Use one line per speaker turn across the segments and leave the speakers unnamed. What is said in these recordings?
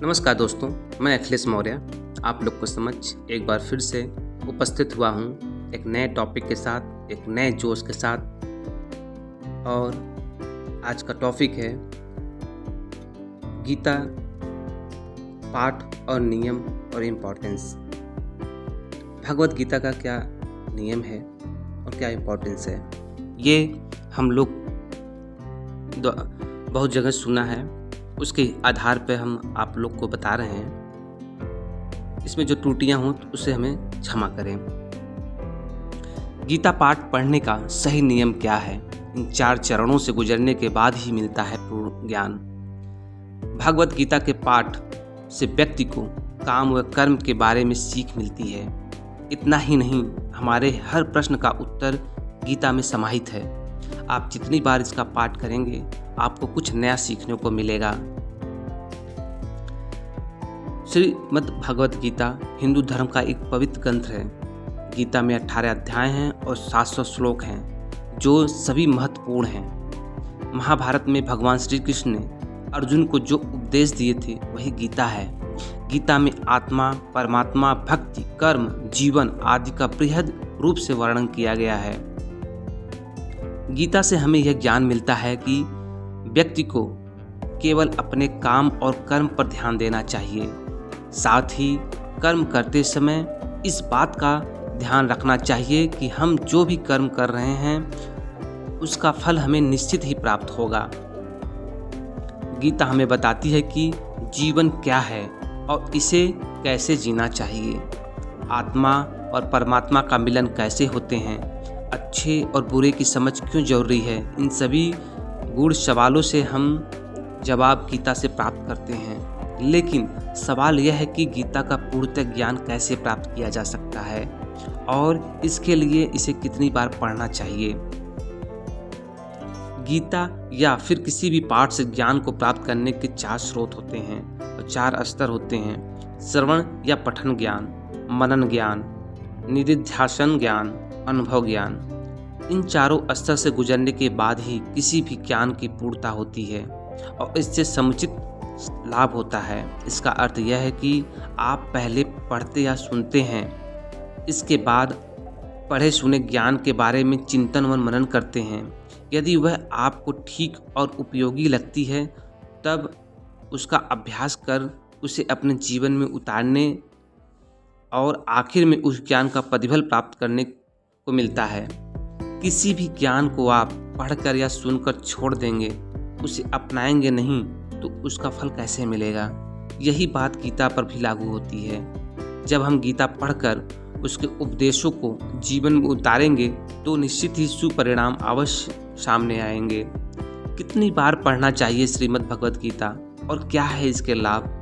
नमस्कार दोस्तों, मैं अखिलेश मौर्य आप लोग को समझ एक बार फिर से उपस्थित हुआ हूँ एक नए टॉपिक के साथ, एक नए जोश के साथ। और आज का टॉपिक है गीता पाठ और नियम और इम्पोर्टेंस। भगवत गीता का क्या नियम है और क्या इम्पोर्टेंस है, ये हम लोग बहुत जगह सुना है, उसके आधार पर हम आप लोग को बता रहे हैं। इसमें जो त्रुटियां हों तो उसे हमें क्षमा करें। गीता पाठ पढ़ने का सही नियम क्या है? इन 4 चरणों से गुजरने के बाद ही मिलता है पूर्ण ज्ञान। भगवत गीता के पाठ से व्यक्ति को काम व कर्म के बारे में सीख मिलती है। इतना ही नहीं, हमारे हर प्रश्न का उत्तर गीता में समाहित है। आप जितनी बार इसका पाठ करेंगे आपको कुछ नया सीखने को मिलेगा। श्रीमद् भगवत गीता हिंदू धर्म का एक पवित्र ग्रंथ है। गीता में 18 अध्याय हैं और 700 श्लोक हैं जो सभी महत्वपूर्ण हैं। महाभारत में भगवान श्री कृष्ण ने अर्जुन को जो उपदेश दिए थे वही गीता है। गीता में आत्मा, परमात्मा, भक्ति, कर्म, जीवन आदि का बृहद रूप से वर्णन किया गया है। गीता से हमें यह ज्ञान मिलता है कि व्यक्ति को केवल अपने काम और कर्म पर ध्यान देना चाहिए। साथ ही कर्म करते समय इस बात का ध्यान रखना चाहिए कि हम जो भी कर्म कर रहे हैं उसका फल हमें निश्चित ही प्राप्त होगा। गीता हमें बताती है कि जीवन क्या है और इसे कैसे जीना चाहिए। आत्मा और परमात्मा का मिलन कैसे होते हैं, अच्छे और बुरे की समझ क्यों जरूरी है, इन सभी गूढ़ सवालों से हम जवाब गीता से प्राप्त करते हैं। लेकिन सवाल यह है कि गीता का पूर्णतः ज्ञान कैसे प्राप्त किया जा सकता है और इसके लिए इसे कितनी बार पढ़ना चाहिए। गीता या फिर किसी भी पाठ से ज्ञान को प्राप्त करने के 4 स्रोत होते हैं और 4 स्तर होते हैं। श्रवण या पठन ज्ञान, मनन ज्ञान, निधिध्यासन ज्ञान, अनुभव ज्ञान। इन चारों स्तर से गुजरने के बाद ही किसी भी ज्ञान की पूर्णता होती है और इससे समुचित लाभ होता है। इसका अर्थ यह है कि आप पहले पढ़ते या सुनते हैं, इसके बाद पढ़े सुने ज्ञान के बारे में चिंतन व मनन करते हैं। यदि वह आपको ठीक और उपयोगी लगती है तब उसका अभ्यास कर उसे अपने जीवन में उतारने और आखिर में उस ज्ञान का प्रतिफल प्राप्त करने को मिलता है। किसी भी ज्ञान को आप पढ़कर या सुनकर छोड़ देंगे, उसे अपनाएंगे नहीं तो उसका फल कैसे मिलेगा? यही बात गीता पर भी लागू होती है। जब हम गीता पढ़कर उसके उपदेशों को जीवन में उतारेंगे तो निश्चित ही सुपरिणाम अवश्य सामने आएंगे। कितनी बार पढ़ना चाहिए श्रीमद् भगवत गीता और क्या है इसके लाभ?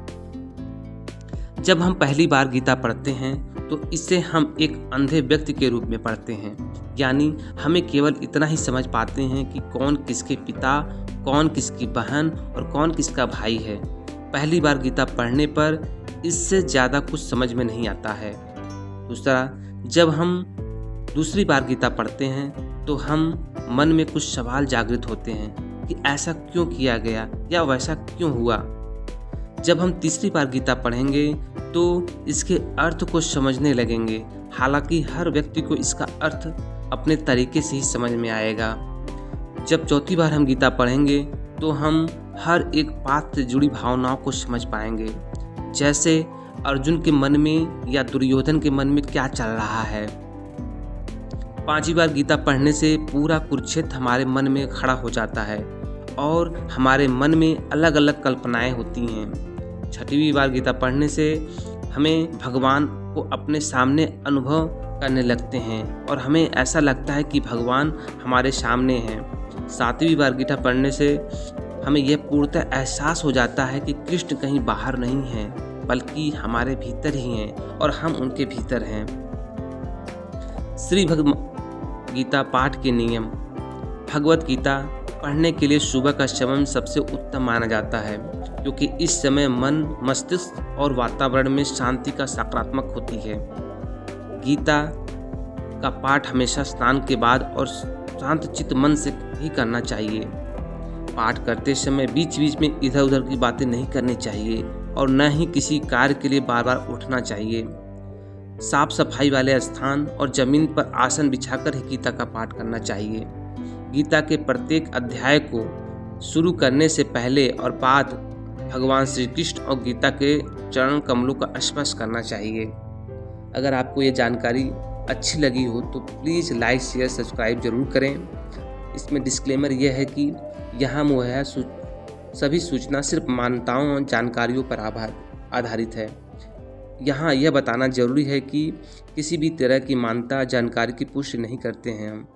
जब हम पहली बार गीता पढ़ते हैं तो इसे हम एक अंधे व्यक्ति के रूप में पढ़ते हैं, यानी हमें केवल इतना ही समझ पाते हैं कि कौन किसके पिता, कौन किसकी बहन और कौन किसका भाई है। पहली बार गीता पढ़ने पर इससे ज़्यादा कुछ समझ में नहीं आता है। दूसरा, जब हम दूसरी बार गीता पढ़ते हैं तो हम मन में कुछ सवाल जागृत होते हैं कि ऐसा क्यों किया गया या वैसा क्यों हुआ। जब हम तीसरी बार गीता पढ़ेंगे तो इसके अर्थ को समझने लगेंगे। हालांकि हर व्यक्ति को इसका अर्थ अपने तरीके से ही समझ में आएगा। जब चौथी बार हम गीता पढ़ेंगे तो हम हर एक पात्र से जुड़ी भावनाओं को समझ पाएंगे, जैसे अर्जुन के मन में या दुर्योधन के मन में क्या चल रहा है। 5वीं बार गीता पढ़ने से पूरा कुरुक्षेत्र हमारे मन में खड़ा हो जाता है और हमारे मन में अलग अलग कल्पनाएं होती हैं। 6वीं बार गीता पढ़ने से हमें भगवान को अपने सामने अनुभव करने लगते हैं और हमें ऐसा लगता है कि भगवान हमारे सामने हैं। 7वीं बार गीता पढ़ने से हमें यह पूर्णतः एहसास हो जाता है कि कृष्ण कहीं बाहर नहीं हैं बल्कि हमारे भीतर ही हैं और हम उनके भीतर हैं। श्री भगवत गीता पाठ के नियम। भगवत गीता पढ़ने के लिए सुबह का समय सबसे उत्तम माना जाता है क्योंकि इस समय मन, मस्तिष्क और वातावरण में शांति का सकारात्मक होती है। गीता का पाठ हमेशा स्नान के बाद और शांत चित्त मन से ही करना चाहिए। पाठ करते समय बीच बीच में इधर उधर की बातें नहीं करनी चाहिए और न ही किसी कार्य के लिए बार बार उठना चाहिए। साफ सफाई वाले स्थान और जमीन पर आसन बिछाकर ही गीता का पाठ करना चाहिए। गीता के प्रत्येक अध्याय को शुरू करने से पहले और बाद भगवान श्री कृष्ण और गीता के चरण कमलों का स्पर्श करना चाहिए। अगर आपको ये जानकारी अच्छी लगी हो तो प्लीज़ लाइक शेयर सब्सक्राइब जरूर करें। इसमें डिस्क्लेमर यह है कि यहाँ मुहैया सभी सूचना सिर्फ मान्यताओं और जानकारियों पर आधारित है। यहाँ यह बताना जरूरी है कि किसी भी तरह की मान्यता जानकारी की पुष्टि नहीं करते हैं। हम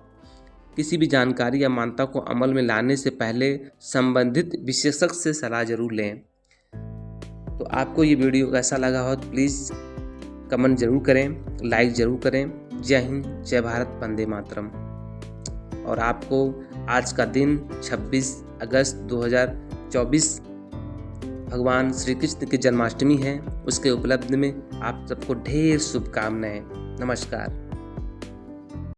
किसी भी जानकारी या मान्यता को अमल में लाने से पहले संबंधित विशेषज्ञ से सलाह जरूर लें। तो आपको ये वीडियो कैसा लगा हो तो प्लीज़ कमेंट जरूर करें, लाइक जरूर करें। जय हिंद, जय भारत, वंदे मातरम। और आपको आज का दिन 26 अगस्त 2024 भगवान श्री कृष्ण की जन्माष्टमी है, उसके उपलब्ध में आप सबको ढेर शुभकामनाएं। नमस्कार।